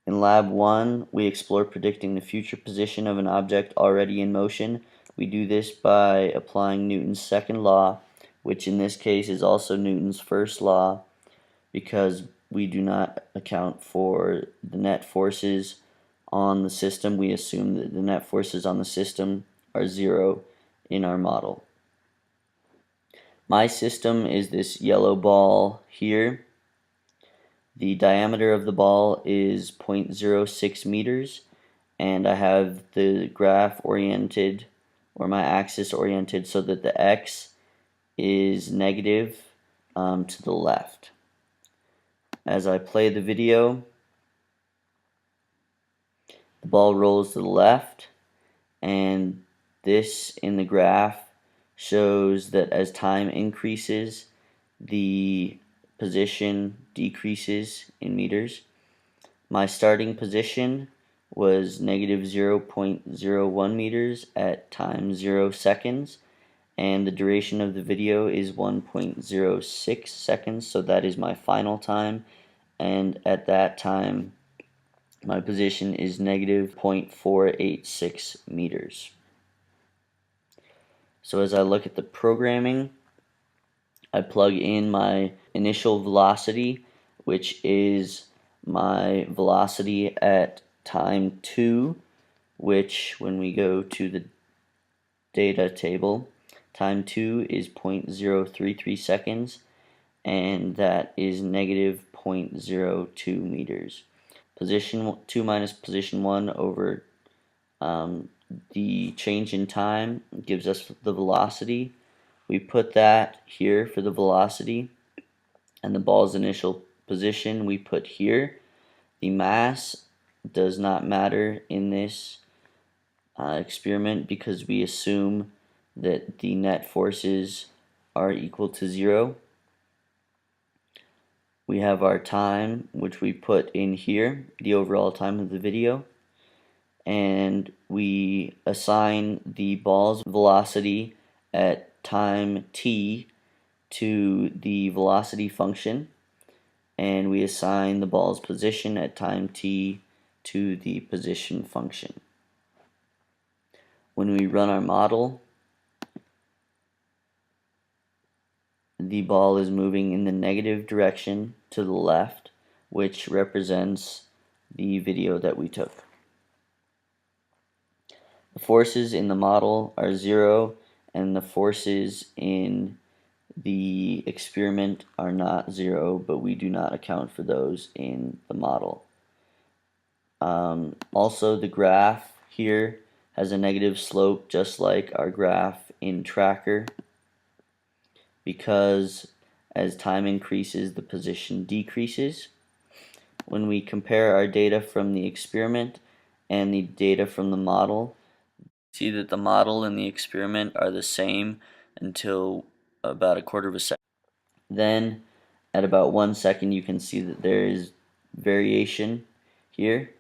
In Lab 1, we explore predicting the future position of an object already in motion. We do this by applying Newton's second law, which in this case is also Newton's first law, because we do not account for the net forces on the system. We assume that the net forces on the system are zero in our model. My system is this yellow ball here. The diameter of the ball is 0.06 meters, and I have the graph oriented, or my axis oriented, so that the x is negative to the left. As I play the video, the ball rolls to the left, and this in the graph shows that as time increases, the position decreases in meters. My starting position was negative 0.01 meters at time 0 seconds, and the duration of the video is 1.06 seconds, so that is my final time, and at that time my position is negative 0.486 meters. So as I look at the programming, I plug in my initial velocity, which is my velocity at time 2, which when we go to the data table, time 2 is 0.033 seconds, and that is negative 0.02 meters. Position 2 minus position 1 over the change in time gives us the velocity. We put that here for the velocity, and the ball's initial position we put here. The mass does not matter in this experiment because we assume that the net forces are equal to 0. We have our time, which we put in here, the overall time of the video, and we assign the ball's velocity at time t to the velocity function, and we assign the ball's position at time t to the position function. When we run our model, the ball is moving in the negative direction to the left, which represents the video that we took. The forces in the model are 0, and the forces in the experiment are not 0, but we do not account for those in the model. Also, the graph here has a negative slope, just like our graph in Tracker, because as time increases, the position decreases. When we compare our data from the experiment and the data from the model, see that the model and the experiment are the same until about a quarter of a second. Then at about 1 second you can see that there is variation here.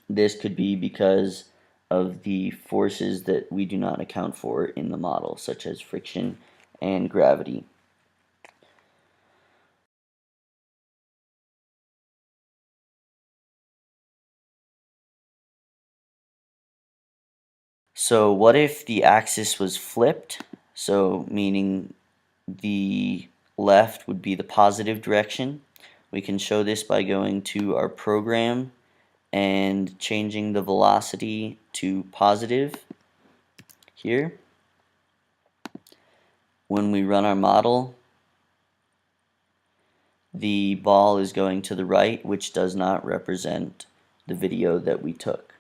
This could be because of the forces that we do not account for in the model, such as friction and gravity. So what if the axis was flipped? So meaning the left would be the positive direction. We can show this by going to our program and changing the velocity to positive here. When we run our model, the ball is going to the right, which does not represent the video that we took.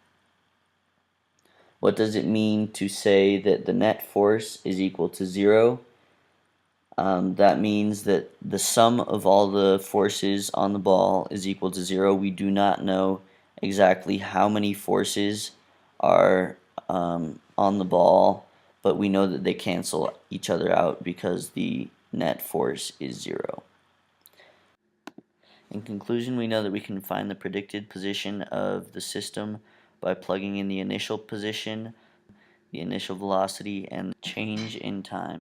What does it mean to say that the net force is equal to 0? That means that the sum of all the forces on the ball is equal to 0. We do not know exactly how many forces are on the ball, but we know that they cancel each other out because the net force is 0. In conclusion, we know that we can find the predicted position of the system by plugging in the initial position, the initial velocity, and change in time.